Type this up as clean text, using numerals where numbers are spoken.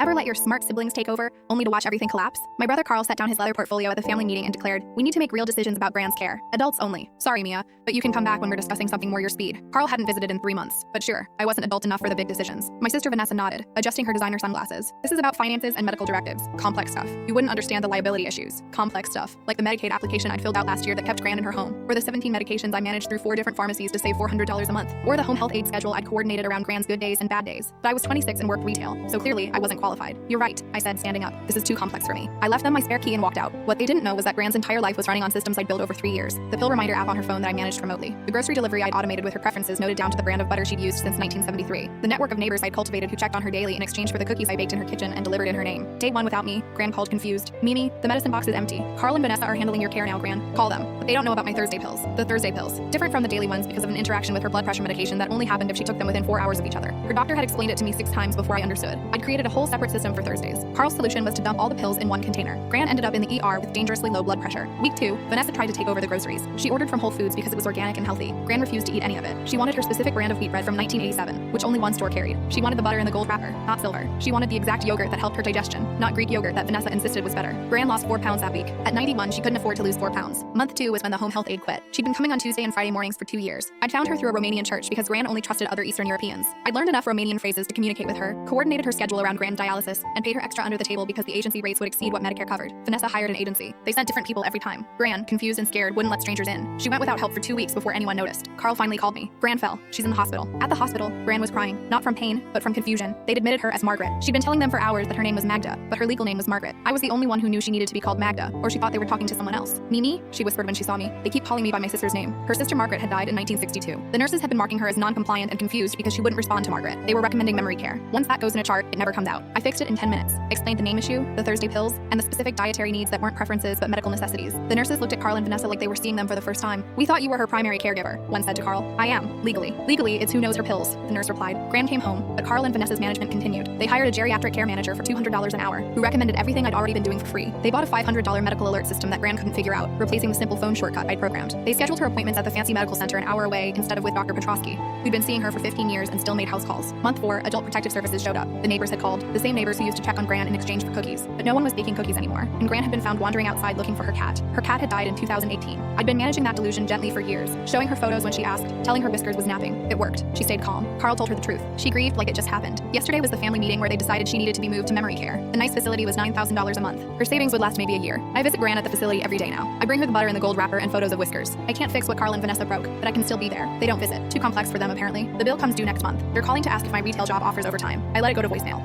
Ever let your smart siblings take over, only to watch everything collapse? My brother Carl set down his leather portfolio at the family meeting and declared, "We need to make real decisions about Gran's care. Adults only. Sorry, Mia, but you can come back when we're discussing something more your speed." Carl hadn't visited in 3 months, but sure, I wasn't adult enough for the big decisions. My sister Vanessa nodded, adjusting her designer sunglasses. This is about finances and medical directives. Complex stuff. You wouldn't understand the liability issues. Complex stuff, like the Medicaid application I'd filled out last year that kept Gran in her home, or the 17 medications I managed through 4 different pharmacies to save $400 a month, or the home health aid schedule I'd coordinated around Gran's good days and bad days. But I was 26 and worked retail, so clearly I wasn't qualified. "You're right," I said, standing up. "This is too complex for me." I left them my spare key and walked out. What they didn't know was that Gran's entire life was running on systems I'd built over 3 years. The pill reminder app on her phone that I managed remotely. The grocery delivery I'd automated with her preferences noted down to the brand of butter she'd used since 1973. The network of neighbors I'd cultivated who checked on her daily in exchange for the cookies I baked in her kitchen and delivered in her name. Day 1 without me, Gran called confused. "Mimi, the medicine box is empty. Carl and Vanessa are handling your care now, Gran. Call them." But they don't know about my Thursday pills. The Thursday pills. Different from the daily ones because of an interaction with her blood pressure medication that only happened if she took them within 4 hours of each other. Her doctor had explained it to me 6 times before I understood. I'd created a whole separate system for Thursdays. Carl's solution was to dump all the pills in one container. Gran ended up in the ER with dangerously low blood pressure. Week 2, Vanessa tried to take over the groceries. She ordered from Whole Foods because it was organic and healthy. Gran refused to eat any of it. She wanted her specific brand of wheat bread from 1987, which only one store carried. She wanted the butter in the gold wrapper, not silver. She wanted the exact yogurt that helped her digestion, not Greek yogurt that Vanessa insisted was better. Gran lost 4 pounds that week. At 91, she couldn't afford to lose 4 pounds. Month 2 was when the home health aide quit. She'd been coming on Tuesday and Friday mornings for 2 years. I'd found her through a Romanian church because Gran only trusted other Eastern Europeans. I'd learned enough Romanian phrases to communicate with her, coordinated her schedule around Gran dialysis, and paid her extra under the table because the agency rates would exceed what Medicare covered. Vanessa hired an agency. They sent different people every time. Gran, confused and scared, wouldn't let strangers in. She went without help for 2 weeks before anyone noticed. Carl finally called me. Gran fell. She's in the hospital. At the hospital, Gran was crying, not from pain, but from confusion. They'd admitted her as Margaret. She'd been telling them for hours that her name was Magda, but her legal name was Margaret. I was the only one who knew she needed to be called Magda, or she thought they were talking to someone else. "Mimi?" she whispered when she saw me. "They keep calling me by my sister's name." Her sister Margaret had died in 1962. The nurses had been marking her as non-compliant and confused because she wouldn't respond to Margaret. They were recommending memory care. Once that goes in a chart, it never comes out. I fixed it in 10 minutes. Explained the name issue, the Thursday pills, and the specific dietary needs that weren't preferences but medical necessities. The nurses looked at Carl and Vanessa like they were seeing them for the first time. "We thought you were her primary caregiver," one said to Carl. "I am, legally. Legally, it's who knows her pills," the nurse replied. Gran came home, but Carl and Vanessa's management continued. They hired a geriatric care manager for $200 an hour, who recommended everything I'd already been doing for free. They bought a $500 medical alert system that Gran couldn't figure out, replacing the simple phone shortcut I'd programmed. They scheduled her appointments at the fancy medical center an hour away instead of with Dr. Petrosky, who'd been seeing her for 15 years and still made house calls. Month 4, Adult Protective Services showed up. The neighbors had called, the same neighbors who used to check on Gran in exchange for cookies. But no one was baking cookies anymore, and Gran had been found wandering outside looking for her cat. Her cat had died in 2018. I'd been managing that delusion gently for years, showing her photos when she asked, telling her Whiskers was napping. It worked. She stayed calm. Carl told her the truth. She grieved like it just happened. Yesterday was the family meeting where they decided she needed to be moved to memory care. The nice facility was $9,000 a month. Her savings would last maybe a year. I visit Gran at the facility every day now. I bring her the butter in the gold wrapper and photos of Whiskers. I can't fix what Carl and Vanessa broke, but I can still be there. They don't visit. Too complex for them, apparently. The bill comes due next month. They're calling to ask if my retail job offers overtime. I let it go to voicemail.